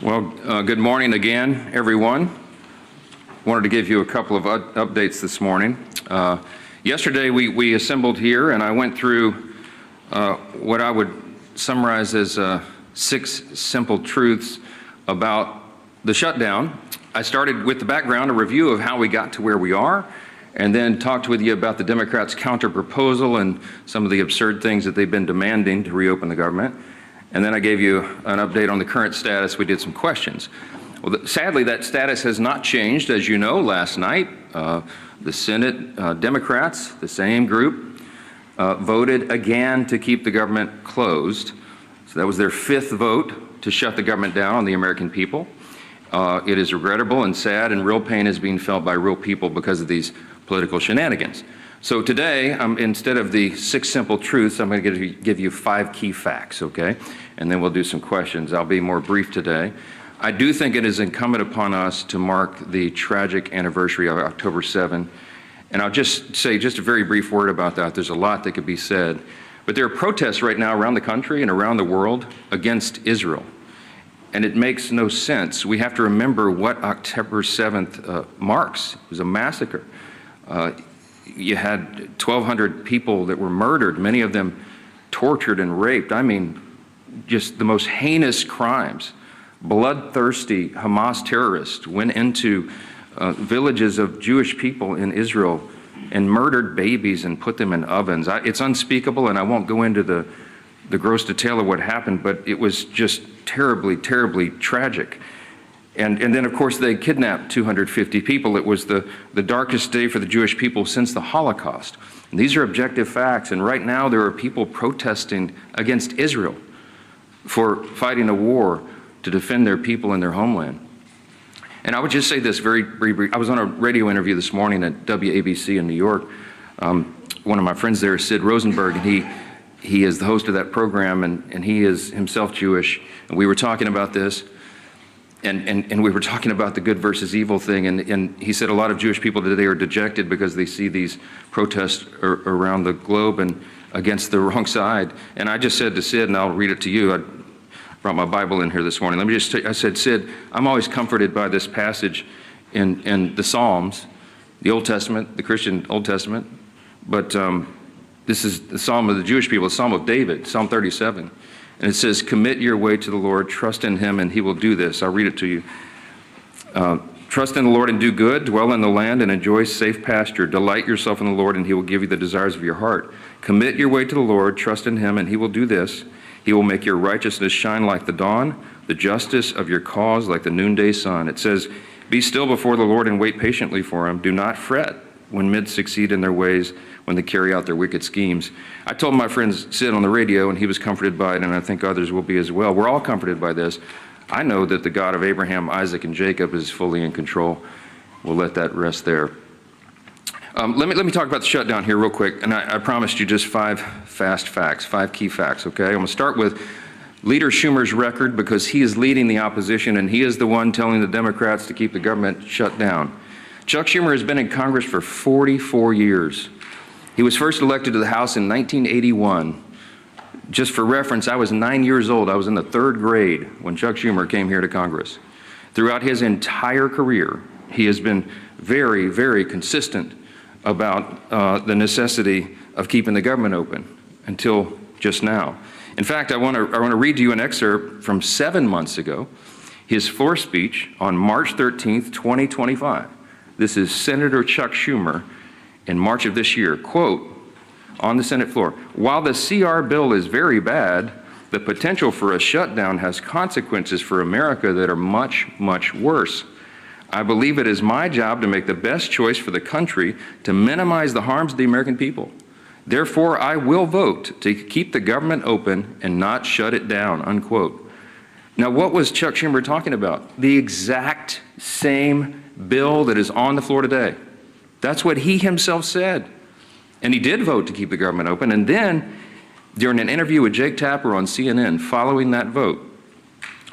Well, good morning again, everyone. Wanted to give you a couple of updates this morning. Yesterday we assembled here and I went through what I would summarize as 6 simple truths about the shutdown. I started with the background, a review of how we got to where we are, and then talked with you about the Democrats' counter-proposal and some of the absurd things that they've been demanding to reopen the government. And then I gave you an update on the current status. We did some questions. Well, sadly, that status has not changed. As you know, last night, the Senate Democrats, the same group, voted again to keep the government closed. So that was their 5th vote to shut the government down on the American people. It is regrettable and sad, and real pain is being felt by real people because of these political shenanigans. So today, instead of the 6 simple truths, I'm going to give you 5 key facts, okay? And then we'll do some questions. I'll be more brief today. I do think it is incumbent upon us to mark the tragic anniversary of October 7. And I'll just say just a very brief word about that. There's a lot that could be said. But there are protests right now around the country and around the world against Israel. And it makes no sense. We have to remember what October 7th marks. It was a massacre. You had 1,200 people that were murdered, many of them tortured and raped. I mean, just the most heinous crimes. Bloodthirsty Hamas terrorists went into villages of Jewish people in Israel and murdered babies and put them in ovens. It's unspeakable, and I won't go into the gross detail of what happened, but it was just terribly, terribly tragic. And then, of course, they kidnapped 250 people. It was the darkest day for the Jewish people since the Holocaust. And these are objective facts, and right now there are people protesting against Israel for fighting a war to defend their people and their homeland. And I would just say this very brief. I was on a radio interview this morning at WABC in New York. One of my friends there is Sid Rosenberg, and he is the host of that program, and he is himself Jewish. And we were talking about this. And we were talking about the good versus evil thing, and he said a lot of Jewish people today are dejected because they see these protests around the globe and against the wrong side. And I just said to Sid, and I'll read it to you, I brought my Bible in here this morning. Let me just I said, Sid, I'm always comforted by this passage in the Psalms, the Old Testament, the Christian Old Testament, but this is the Psalm of the Jewish people, the Psalm of David, Psalm 37. And it says, commit your way to the Lord, trust in him, and he will do this. I'll read it to you. Trust in the Lord and do good, dwell in the land and enjoy safe pasture. Delight yourself in the Lord, and he will give you the desires of your heart. Commit your way to the Lord, trust in him, and he will do this. He will make your righteousness shine like the dawn, the justice of your cause like the noonday sun. It says, be still before the Lord and wait patiently for him. Do not fret when men succeed in their ways, when they carry out their wicked schemes. I told my friend Sid on the radio, and he was comforted by it, and I think others will be as well. We're all comforted by this. I know that the God of Abraham, Isaac, and Jacob is fully in control. We'll let that rest there. Let me talk about the shutdown here real quick, and I promised you just 5 fast facts, 5 key facts, okay? I'm going to start with Leader Schumer's record, because he is leading the opposition, and he is the one telling the Democrats to keep the government shut down. Chuck Schumer has been in Congress for 44 years. He was first elected to the House in 1981. Just for reference, I was 9 years old. I was in the 3rd grade when Chuck Schumer came here to Congress. Throughout his entire career, he has been very, very consistent about the necessity of keeping the government open until just now. In fact, I want to read to you an excerpt from 7 months ago, his floor speech on March 13th, 2025. This is Senator Chuck Schumer in March of this year. Quote, on the Senate floor, while the CR bill is very bad, the potential for a shutdown has consequences for America that are much, much worse. I believe it is my job to make the best choice for the country to minimize the harms of the American people. Therefore, I will vote to keep the government open and not shut it down, unquote. Now, what was Chuck Schumer talking about? The exact same bill that is on the floor today. That's what he himself said. And he did vote to keep the government open. And then, during an interview with Jake Tapper on CNN following that vote,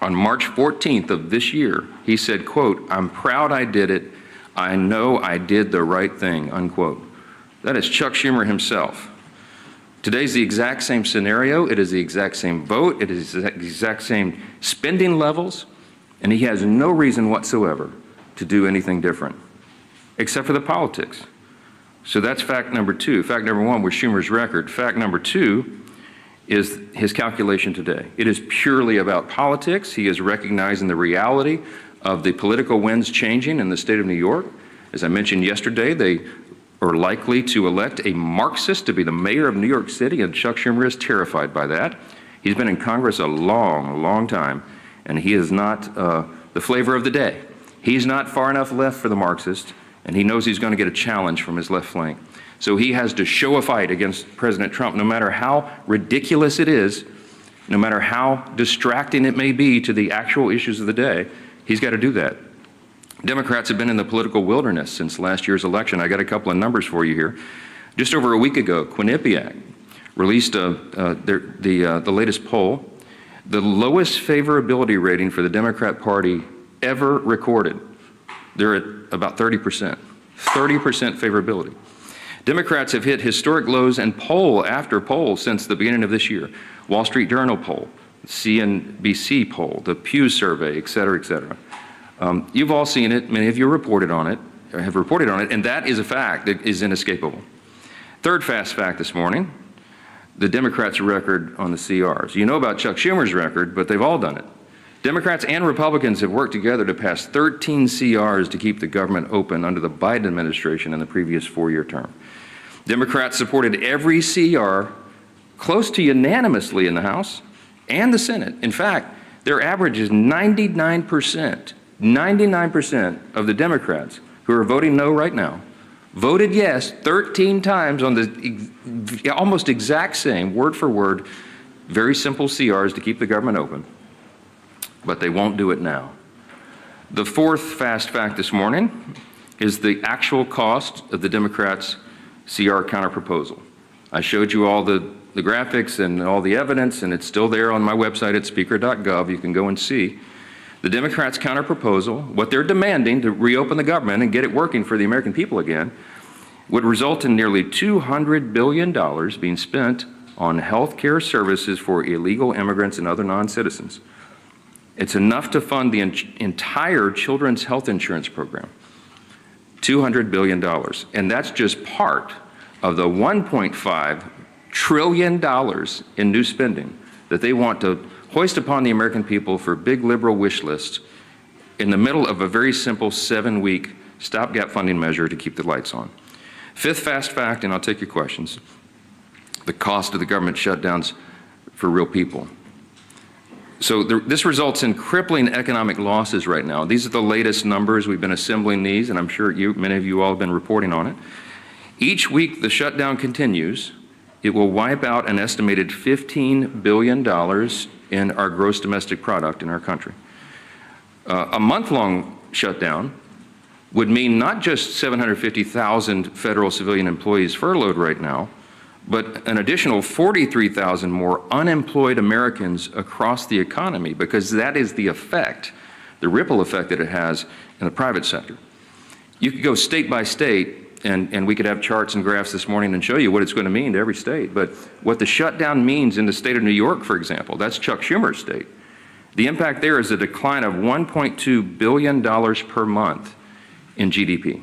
on March 14th of this year, he said, quote, I'm proud I did it. I know I did the right thing, unquote. That is Chuck Schumer himself. Today's the exact same scenario. It is the exact same vote. It is the exact same spending levels. And he has no reason whatsoever to do anything different, except for the politics. So that's fact number two. Fact number one was Schumer's record. Fact number two is his calculation today. It is purely about politics. He is recognizing the reality of the political winds changing in the state of New York. As I mentioned yesterday, they are likely to elect a Marxist to be the mayor of New York City, and Chuck Schumer is terrified by that. He's been in Congress a long, long time, and he is not the flavor of the day. He's not far enough left for the Marxist, and he knows he's going to get a challenge from his left flank. So he has to show a fight against President Trump, no matter how ridiculous it is, no matter how distracting it may be to the actual issues of the day. He's got to do that. Democrats have been in the political wilderness since last year's election. I got a couple of numbers for you here. Just over a week ago, Quinnipiac released the latest poll. The lowest favorability rating for the Democrat Party ever recorded. They're at about 30%. 30% favorability. Democrats have hit historic lows in poll after poll since the beginning of this year. Wall Street Journal poll, CNBC poll, the Pew survey, et cetera, et cetera. You've all seen it. Many of you reported on it, or have reported on it, and that is a fact that is inescapable. Third fast fact this morning, the Democrats' record on the CRs. You know about Chuck Schumer's record, but they've all done it. Democrats and Republicans have worked together to pass 13 CRs to keep the government open under the Biden administration in the previous four-year term. Democrats supported every CR close to unanimously in the House and the Senate. In fact, their average is 99%. 99% of the Democrats who are voting no right now voted yes 13 times on the almost exact same, word for word, very simple CRs to keep the government open. But they won't do it now. The fourth fast fact this morning is the actual cost of the Democrats' CR counterproposal. I showed you all the graphics and all the evidence, and it's still there on my website at speaker.gov. You can go and see. The Democrats' counterproposal, what they're demanding to reopen the government and get it working for the American people again, would result in nearly $200 billion being spent on health care services for illegal immigrants and other non-citizens. It's enough to fund the entire children's health insurance program, $200 billion. And that's just part of the $1.5 trillion in new spending that they want to hoist upon the American people for big liberal wish lists in the middle of a very simple 7-week stopgap funding measure to keep the lights on. Fifth fast fact, and I'll take your questions, the cost of the government shutdowns for real people. So this results in crippling economic losses right now. These are the latest numbers. We've been assembling these, and I'm sure many of you all have been reporting on it. Each week the shutdown continues, it will wipe out an estimated $15 billion in our gross domestic product in our country. A month-long shutdown would mean not just 750,000 federal civilian employees furloughed right now, but an additional 43,000 more unemployed Americans across the economy, because that is the effect, the ripple effect that it has in the private sector. You could go state by state, and we could have charts and graphs this morning and show you what it's going to mean to every state. But what the shutdown means in the state of New York, for example, that's Chuck Schumer's state. The impact there is a decline of $1.2 billion per month in GDP.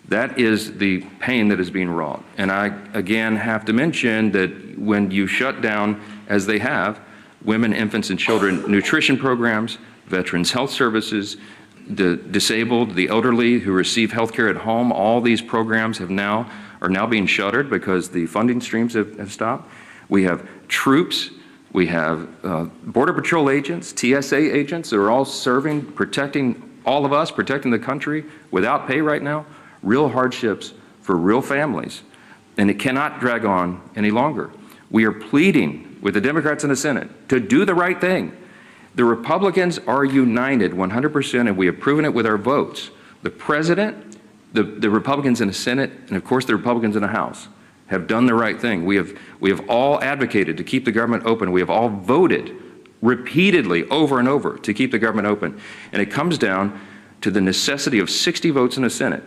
That is the pain that is being wrought. And I, again, have to mention that when you shut down, as they have, women, infants, and children nutrition programs, veterans health services, the disabled, the elderly who receive health care at home, all these programs are now being shuttered because the funding streams have stopped. We have troops, we have Border Patrol agents, TSA agents that are all serving, protecting all of us, protecting the country without pay right now. Real hardships for real families. And it cannot drag on any longer. We are pleading with the Democrats in the Senate to do the right thing. The Republicans are united 100%, and we have proven it with our votes. The President, the Republicans in the Senate, and of course the Republicans in the House have done the right thing. We have all advocated to keep the government open. We have all voted repeatedly over and over to keep the government open. And it comes down to the necessity of 60 votes in the Senate.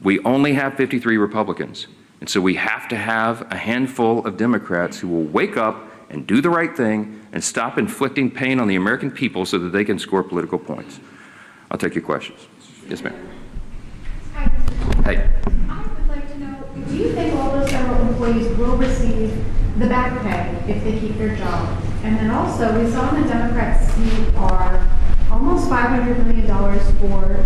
We only have 53 Republicans. And so we have to have a handful of Democrats who will wake up and do the right thing and stop inflicting pain on the American people so that they can score political points. I'll take your questions. Yes, ma'am. Hi. Hey. I would like to know, do you think all those federal employees will receive the back pay if they keep their job? And then also, we saw in the Democrats' CR almost $500 million for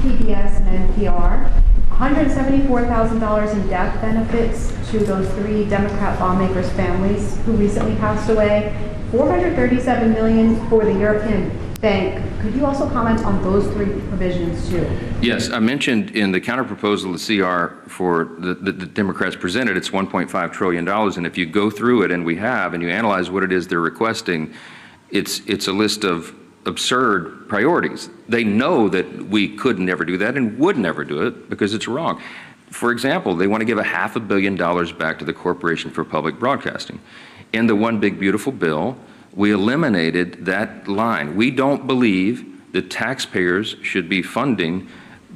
PBS and NPR, $174,000 in death benefits to those 3 Democrat lawmakers' families who recently passed away, $437 million for the European Bank. Could you also comment on those 3 provisions too? Yes, I mentioned in the counterproposal, the CR for the Democrats presented, it's $1.5 trillion. And if you go through it, and we have, and you analyze what it is they're requesting, it's a list of absurd priorities. They know that we could never do that and would never do it because it's wrong. For example, they want to give $500 million back to the Corporation for Public Broadcasting. In the One Big Beautiful Bill, we eliminated that line. We don't believe that taxpayers should be funding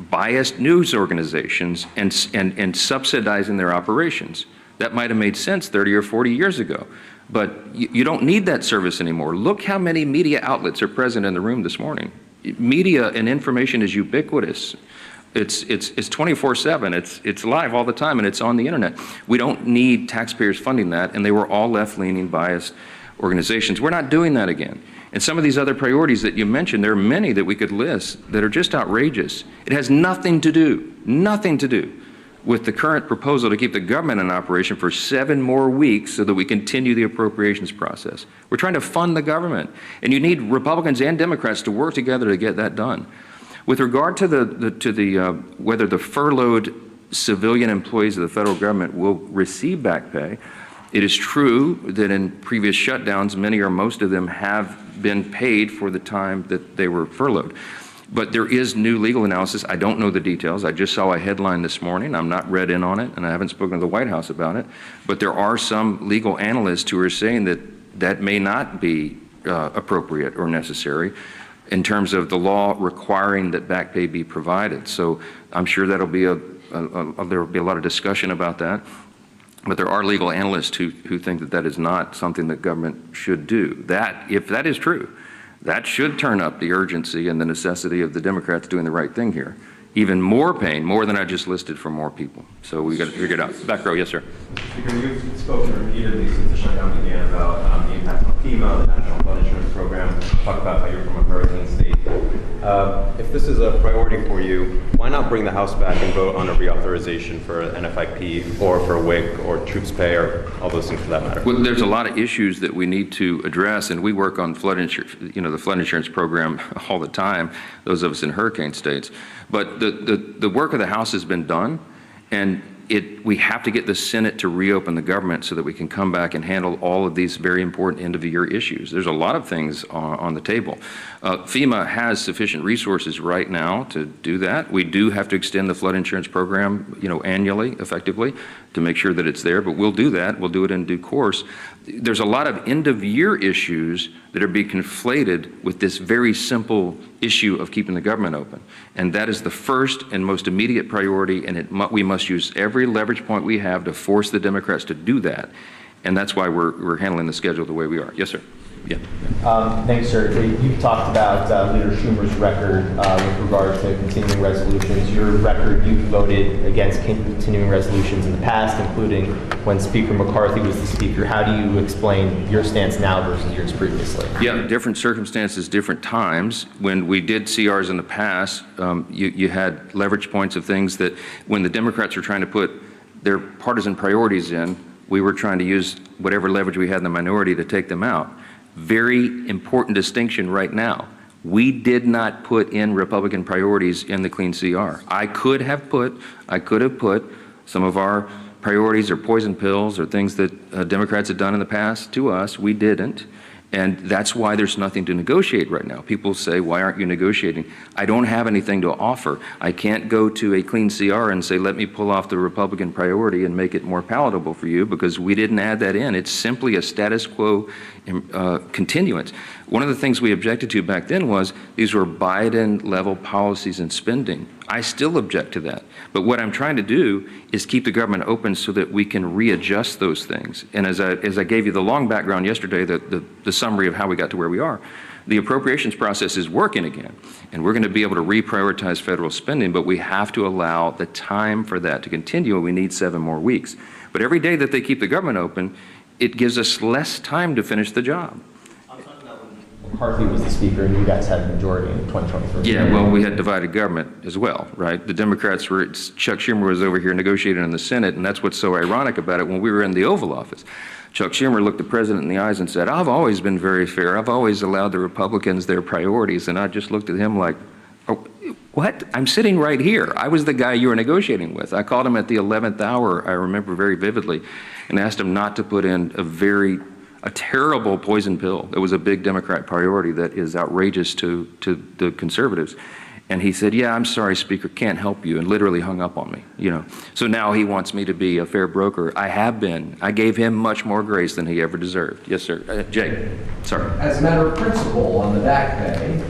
biased news organizations and subsidizing their operations. That might have made sense 30 or 40 years ago, but you don't need that service anymore. Look how many media outlets are present in the room this morning. Media and information is ubiquitous. It's 24/7. It's live all the time, and it's on the internet. We don't need taxpayers funding that, and they were all left-leaning, biased organizations. We're not doing that again. And some of these other priorities that you mentioned, there are many that we could list that are just outrageous. It has nothing to do with the current proposal to keep the government in operation for 7 more weeks so that we continue the appropriations process. We're trying to fund the government, and you need Republicans and Democrats to work together to get that done. With regard to whether the furloughed civilian employees of the federal government will receive back pay, it is true that in previous shutdowns, many or most of them have been paid for the time that they were furloughed. But there is new legal analysis. I don't know the details. I just saw a headline this morning. I'm not read in on it, and I haven't spoken to the White House about it. But there are some legal analysts who are saying that that may not be appropriate or necessary in terms of the law requiring that back pay be provided. So I'm sure that'll be there will be a lot of discussion about that. But there are legal analysts who think that that is not something that government should do. That, if that is true, that should turn up the urgency and the necessity of the Democrats doing the right thing here. Even more pain, more than I just listed for more people. So we got to figure it out. Back row, yes, sir. Speaker, you've spoken repeatedly since the shutdown began about the impact on FEMA, the National Flood Insurance Program. Talk about how you're from a hurricane state. If this is a priority for you, why not bring the House back and vote on a reauthorization for NFIP or for WIC or troops pay or all those things for that matter? Well, there's a lot of issues that we need to address, and we work on flood insurance, the flood insurance program all the time, those of us in hurricane states. But the work of the House has been done, and we have to get the Senate to reopen the government so that we can come back and handle all of these very important end-of-the-year issues. There's a lot of things on the table. FEMA has sufficient resources right now to do that. We do have to extend the flood insurance program, annually, effectively, to make sure that it's there, but we'll do that. We'll do it in due course. There's a lot of end-of-year issues that are being conflated with this very simple issue of keeping the government open. And that is the first and most immediate priority, and we must use every leverage point we have to force the Democrats to do that. And that's why we're handling the schedule the way we are. Yes, sir. Yeah. Thanks, sir. You've talked about Leader Schumer's record with regard to continuing resolutions. Your record, you voted against continuing resolutions in the past, including when Speaker McCarthy was the Speaker. How do you explain your stance now versus yours previously? Yeah, different circumstances, different times. When we did CRs in the past, you had leverage points of things that when the Democrats were trying to put their partisan priorities in, we were trying to use whatever leverage we had in the minority to take them out. Very important distinction right now. We did not put in Republican priorities in the clean CR. I could have put some of our priorities or poison pills or things that Democrats had done in the past to us. We didn't. And that's why there's nothing to negotiate right now. People say, why aren't you negotiating? I don't have anything to offer. I can't go to a clean CR and say, let me pull off the Republican priority and make it more palatable for you, because we didn't add that in. It's simply a status quo continuance. One of the things we objected to back then was these were Biden-level policies and spending. I still object to that. But what I'm trying to do is keep the government open so that we can readjust those things. And as I gave you the long background yesterday, the summary of how we got to where we are, the appropriations process is working again. And we're going to be able to reprioritize federal spending, but we have to allow the time for that to continue, and we need 7 more weeks. But every day that they keep the government open, it gives us less time to finish the job. I'm talking about when McCarthy was the speaker and you guys had the majority in 2023. Yeah, well, we had divided government as well, right? The Democrats were, Chuck Schumer was over here negotiating in the Senate, and that's what's so ironic about it. When we were in the Oval Office, Chuck Schumer looked the president in the eyes and said, I've always been very fair. I've always allowed the Republicans their priorities. And I just looked at him like, oh, what? I'm sitting right here. I was the guy you were negotiating with. I called him at the 11th hour, I remember very vividly, and asked him not to put in a terrible poison pill that was a big Democrat priority that is outrageous to the conservatives. And he said, yeah, I'm sorry, Speaker, can't help you, and literally hung up on me, you know. So now he wants me to be a fair broker. I have been. I gave him much more grace than he ever deserved. Yes, sir. Jake, sorry. As a matter of principle on the back pay,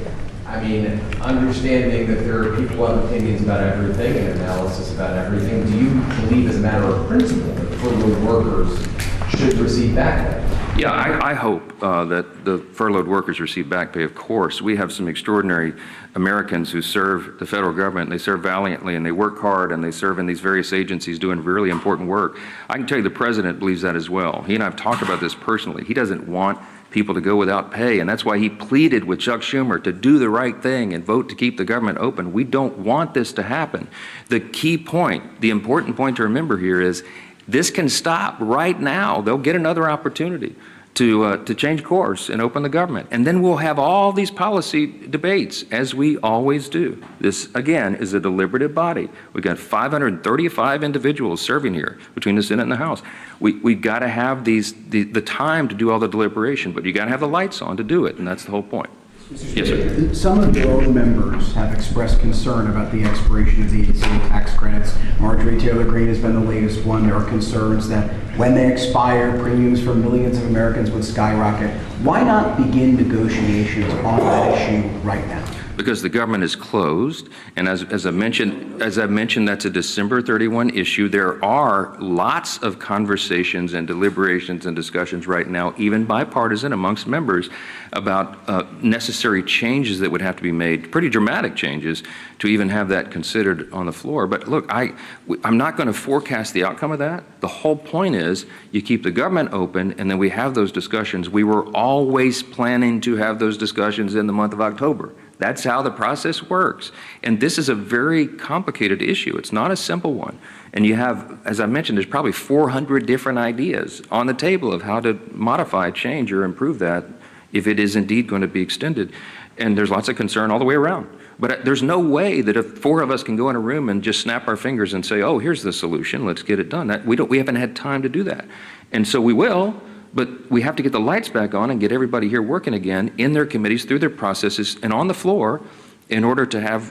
I mean, understanding that there are people who have opinions about everything and analysis about everything, do you believe as a matter of principle that furloughed workers should receive back pay? Yeah, I hope that the furloughed workers receive back pay, of course. We have some extraordinary Americans who serve the federal government. They serve valiantly, and they work hard, and they serve in these various agencies doing really important work. I can tell you the president believes that as well. He and I have talked about this personally. He doesn't want people to go without pay, and that's why he pleaded with Chuck Schumer to do the right thing and vote to keep the government open. We don't want this to happen. The key point, the important point to remember here is this can stop right now. They'll get another opportunity to change course and open the government. And then we'll have all these policy debates, as we always do. This, again, is a deliberative body. We've got 535 individuals serving here between the Senate and the House. We've got to have the time to do all the deliberation, but you got to have the lights on to do it, and that's the whole point. Yes, sir. Some of your own members have expressed concern about the expiration of the agency tax credits. Marjorie Taylor Greene has been the latest one. There are concerns that when they expire, premiums for millions of Americans would skyrocket. Why not begin negotiations on that issue right now? Because the government is closed, and as I mentioned, that's a December 31 issue. There are lots of conversations and deliberations and discussions right now, even bipartisan amongst members, about necessary changes that would have to be made, pretty dramatic changes, to even have that considered on the floor. But look, I'm not going to forecast the outcome of that. The whole point is you keep the government open, and then we have those discussions. We were always planning to have those discussions in the month of October. That's how the process works. And this is a very complicated issue. It's not a simple one. And you have, as I mentioned, there's probably 400 different ideas on the table of how to modify, change, or improve that if it is indeed going to be extended. And there's lots of concern all the way around. But there's no way that if 4 of us can go in a room and just snap our fingers and say, oh, here's the solution, let's get it done. We haven't had time to do that. And so we will. But we have to get the lights back on and get everybody here working again in their committees, through their processes, and on the floor in order to have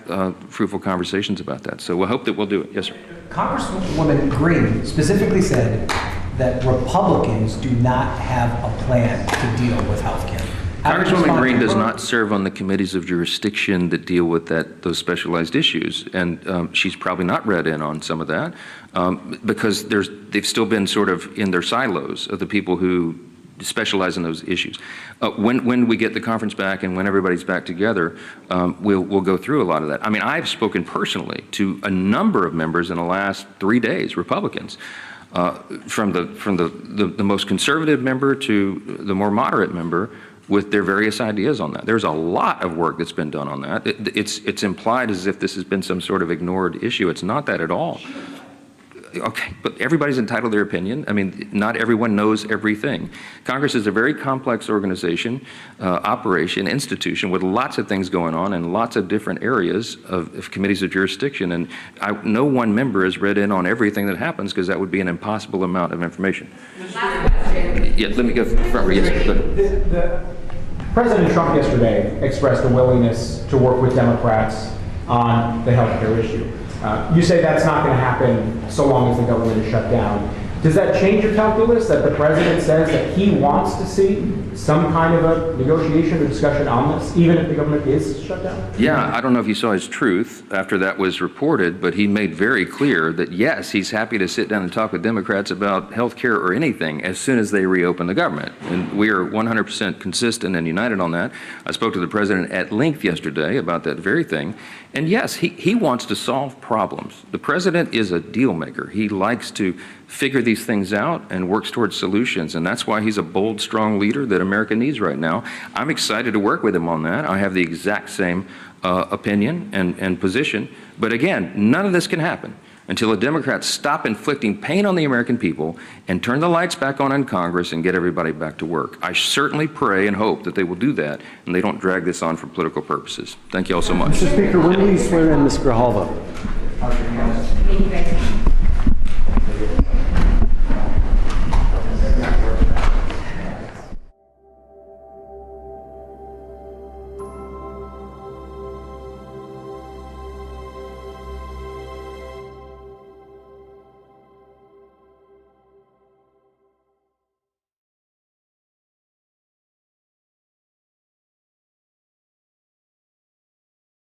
fruitful conversations about that. So we hope that we'll do it. Yes, sir. Congresswoman Greene specifically said that Republicans do not have a plan to deal with health care. Congresswoman Greene does not serve on the committees of jurisdiction that deal with those specialized issues, and she's probably not read in on some of that because they've still been sort of in their silos of the people who specialize in those issues. When we get the conference back and when everybody's back together, we'll go through a lot of that. I mean, I've spoken personally to a number of members in the last 3 days, Republicans, from the most conservative member to the more moderate member, with their various ideas on that. There's a lot of work that's been done on that. It's implied as if this has been some sort of ignored issue. It's not that at all. Okay, but everybody's entitled to their opinion. I mean, not everyone knows everything. Congress is a very complex organization, operation, institution with lots of things going on in lots of different areas of committees of jurisdiction. And no one member has read in on everything that happens because that would be an impossible amount of information. Yeah, let me go front. Yes, President Trump yesterday expressed a willingness to work with Democrats on the health care issue. You say that's not going to happen so long as the government is shut down. Does that change your calculus that the president says that he wants to see some kind of a negotiation or discussion on this, even if the government is shut down? Yeah, I don't know if you saw his truth after that was reported, but he made very clear that yes, he's happy to sit down and talk with Democrats about health care or anything as soon as they reopen the government. And we are 100% consistent and united on that. I spoke to the president at length yesterday about that very thing. And yes, he wants to solve problems. The president is a deal maker. He likes to figure these things out and works towards solutions. And that's why he's a bold, strong leader that America needs right now. I'm excited to work with him on that. I have the exact same opinion and position. But again, none of this can happen until the Democrats stop inflicting pain on the American people and turn the lights back on in Congress and get everybody back to work. I certainly pray and hope that they will do that and they don't drag this on for political purposes. Thank you all so much. Mr. Speaker, when will you swear in Ms. Grijalva? Thank you very much.